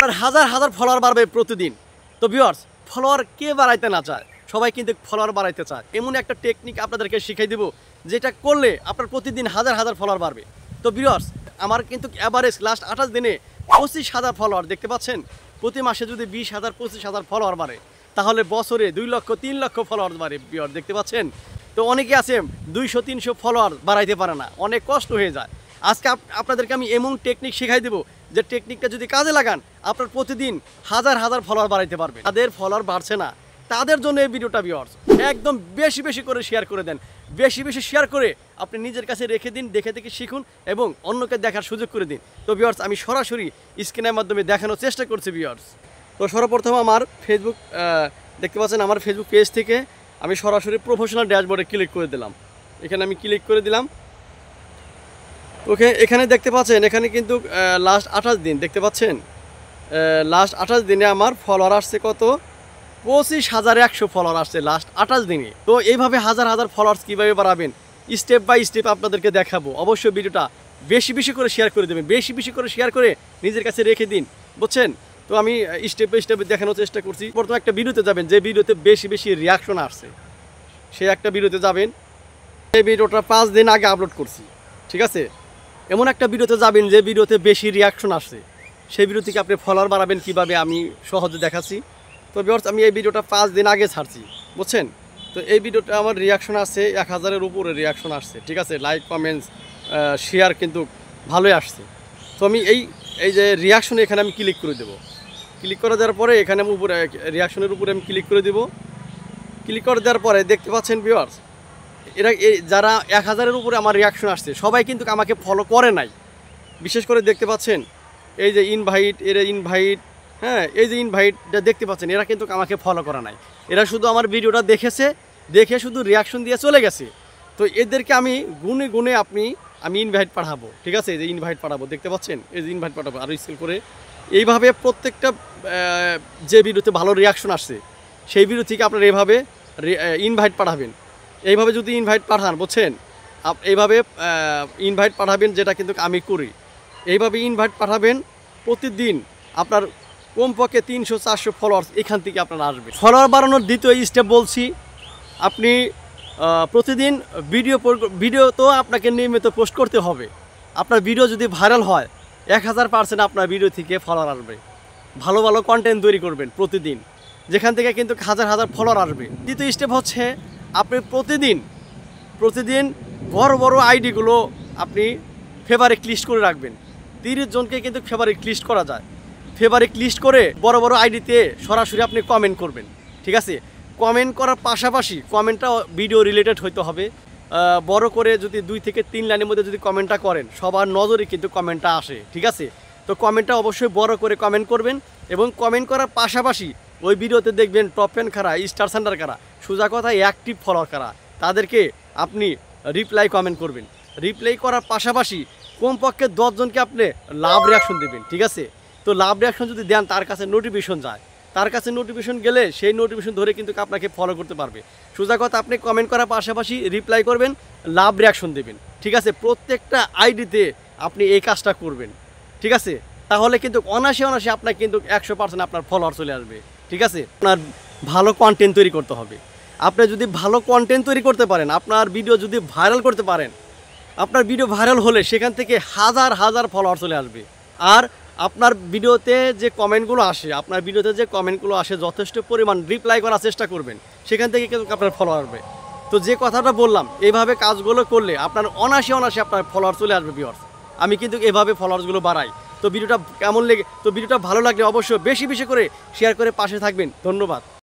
আপনার হাজার হাজার ফলোয়ার বাড়বে প্রতিদিন। তো ভিউয়ার্স, ফলোয়ার কে বাড়াইতে না চায়? সবাই কিন্তু ফলোয়ার বাড়াইতে চায়। এমন একটা টেকনিক আপনাদেরকে শিখিয়ে দেব, যেটা করলে আপনার প্রতিদিন হাজার হাজার ফলোয়ার বাড়বে। তো ভিউয়ার্স, আমার কিন্তু অ্যাভারেজ লাস্ট 28 দিনে 25,000 ফলোয়ার দেখতে পাচ্ছেন। প্রতি মাসে যদি 20,000 25,000 ফলোয়ার বাড়ে, তাহলে বছরে 2 লক্ষ 3 লক্ষ ফলোয়ার বাড়ে। ভিউয়ার্স দেখতে পাচ্ছেন। তো অনেকে আছে 200-300 ফলোয়ার বাড়াইতে পারে না, অনেক কষ্ট হয়ে যায়। আজকে আপনাদেরকে আমি এমন টেকনিক শেখাই দেবো, যে টেকনিকটা যদি কাজে লাগান, আপনার প্রতিদিন হাজার হাজার ফলোয়ার বাড়াইতে পারবে। তাদের ফলোয়ার বাড়ছে না, তাদের জন্য এই ভিডিওটা ভিউয়ার্স একদম বেশি বেশি করে শেয়ার করে দেন। বেশি বেশি শেয়ার করে আপনি নিজের কাছে রেখে দিন, দেখে দেখে শিখুন এবং অন্যকে দেখার সুযোগ করে দিন। তো ভিউয়ার্স, আমি সরাসরি স্ক্রিনের মাধ্যমে দেখানোর চেষ্টা করছি ভিউয়ার্স। তো সর্বপ্রথম আমার ফেসবুক দেখতে পাচ্ছেন, আমার ফেসবুক পেজ থেকে আমি সরাসরি প্রফেশনাল ড্যাশবোর্ডে ক্লিক করে দিলাম। এখানে আমি ক্লিক করে দিলাম। ওকে, এখানে দেখতে পাচ্ছেন, এখানে কিন্তু লাস্ট 28 দিন দেখতে পাচ্ছেন। লাস্ট 28 দিনে আমার ফলোয়ার আসছে কত? 25,100 ফলোয়ার আসছে লাস্ট 28 দিনে। তো এইভাবে হাজার হাজার ফলোয়ার্স কীভাবে বাড়াবেন, স্টেপ বাই স্টেপ আপনাদেরকে দেখাবো। অবশ্যই ভিডিওটা বেশি বেশি করে শেয়ার করে দেবেন, বেশি বেশি করে শেয়ার করে নিজের কাছে রেখে দিন, বুঝছেন? তো আমি স্টেপ বাই স্টেপ দেখানোর চেষ্টা করছি। প্রথমে একটা ভিডিওতে যাবেন, যে ভিডিওতে বেশি বেশি রিয়াকশন আসছে, সে একটা ভিডিওতে যাবেন। এই ভিডিওটা 5 দিন আগে আপলোড করছি, ঠিক আছে? এমন একটা ভিডিওতে যাবেন যে ভিডিওতে বেশি রিয়াকশন আসছে, সেই ভিডিও থেকে আপনি ফলোয়ার বাড়াবেন কীভাবে আমি সহজে দেখাচ্ছি। তো ভিউয়ার্স, আমি এই ভিডিওটা 5 দিন আগে ছাড়ছি, বুঝছেন? তো এই ভিডিওটা আমার রিয়াকশন আসছে 1000-এর উপরে রিয়াকশন আসছে, ঠিক আছে? লাইক কমেন্টস শেয়ার কিন্তু ভালোই আসছে। তো আমি এই যে রিয়াকশন, এখানে আমি ক্লিক করে দেবো। ক্লিক করে দেওয়ার পরে এখানে আমি উপরে রিয়াকশনের উপরে আমি ক্লিক করে দেবো। ক্লিক করে দেওয়ার পরে দেখতে পাচ্ছেন ভিউয়ার্স, এরা যারা 1000-এর উপরে আমার রিয়াকশন আসছে, সবাই কিন্তু আমাকে ফলো করে নাই। বিশেষ করে দেখতে পাচ্ছেন এই যে ইনভাইট, হ্যাঁ, এই যে ইনভাইটটা দেখতে পাচ্ছেন, এরা কিন্তু আমাকে ফলো করা নাই। এরা শুধু আমার ভিডিওটা দেখেছে, দেখে শুধু রিয়াকশন দিয়ে চলে গেছে। তো এদেরকে আমি গুনে গুনে আমি ইনভাইট পাঠাবো, ঠিক আছে? এই যে ইনভাইট পাঠাবো, দেখতে পাচ্ছেন, এই যে ইনভাইট পাঠাবো আরও স্কেল করে। এইভাবে প্রত্যেকটা যে ভিডিওতে ভালো রিয়াকশন আসছে, সেই ভিডিও থেকে আপনারা এইভাবে ইনভাইট পাঠাবেন। এইভাবে যদি ইনভাইট পাঠান, বুঝছেন, এইভাবে ইনভাইট পাঠাবেন, যেটা কিন্তু আমি করি। এইভাবে ইনভাইট পাঠাবেন প্রতিদিন। আপনার কমপক্ষে 300-400 ফলোয়ার্স এখান থেকে আপনার আসবে। ফলোয়ার বাড়ানোর দ্বিতীয় স্টেপ বলছি, আপনি প্রতিদিন ভিডিও তো আপনাকে নিয়মিত পোস্ট করতে হবে। আপনার ভিডিও যদি ভাইরাল হয়, 1000% আপনার ভিডিও থেকে ফলোয়ার আসবে। ভালো ভালো কন্টেন্ট তৈরি করবেন প্রতিদিন, যেখান থেকে কিন্তু হাজার হাজার ফলোয়ার আসবে। দ্বিতীয় স্টেপ হচ্ছে, আপনি প্রতিদিন বড় বড় আইডিগুলো আপনি ফেভারিট লিস্ট করে রাখবেন। 30 জনকে কিন্তু ফেভারিট লিস্ট করা যায়। ফেভারিট লিস্ট করে বড় বড় আইডিতে সরাসরি আপনি কমেন্ট করবেন, ঠিক আছে? কমেন্ট করার পাশাপাশি কমেন্টটা ভিডিও রিলেটেড হইতে হবে। বড় করে যদি 2 থেকে 3 লাইনের মধ্যে যদি কমেন্টটা করেন, সবার নজরে কিন্তু কমেন্টটা আসে, ঠিক আছে? তো কমেন্টটা অবশ্যই বড় করে কমেন্ট করবেন, এবং কমেন্ট করার পাশাপাশি ওই ভিডিওতে দেখবেন টপ 10 কারা, স্টার সেন্টার কারা, সোজা কথা অ্যাক্টিভ ফলোয়ার কারা, তাদেরকে আপনি রিপ্লাই কমেন্ট করবেন। রিপ্লাই করার পাশাপাশি কমপক্ষে 10 জনকে আপনি লাভ রিয়াকশন দেবেন, ঠিক আছে? তো লাভ রিয়াকশন যদি দেন, তার কাছে নোটিফিকেশন যায়। তার কাছে নোটিফিকেশন গেলে সেই নোটিফিকেশন ধরে কিন্তু আপনাকে ফলো করতে পারবে। সোজা কথা, আপনি কমেন্ট করার পাশাপাশি রিপ্লাই করবেন, লাভ রিয়াকশন দেবেন, ঠিক আছে? প্রত্যেকটা আইডিতে আপনি এই কাজটা করবেন, ঠিক আছে? তাহলে কিন্তু অনায়াসে আপনার কিন্তু 100% আপনার ফলোয়ার চলে আসবে, ঠিক আছে? আপনার ভালো কন্টেন্ট তৈরি করতে হবে। আপনি যদি ভালো কন্টেন্ট তৈরি করতে পারেন, আপনার ভিডিও যদি ভাইরাল করতে পারেন, আপনার ভিডিও ভাইরাল হলে সেখান থেকে হাজার হাজার ফলোয়ার চলে আসবে। আর আপনার ভিডিওতে যে কমেন্টগুলো আসে, যথেষ্ট পরিমাণ রিপ্লাই করার চেষ্টা করবেন, সেখান থেকে কিন্তু আপনার ফলোয়ার আসবে। তো যে কথাটা বললাম, এইভাবে কাজগুলো করলে আপনার অনায়াসে আপনার ফলোয়ার চলে আসবে ভিউয়ার্স। আমি কিন্তু এভাবে ফলোয়ার্সগুলো বাড়াই। তো ভিডিওটা কেমন লেগে, তো ভিডিওটা ভালো লাগলে অবশ্যই বেশি বেশি করে শেয়ার করে পাশে থাকবেন। ধন্যবাদ।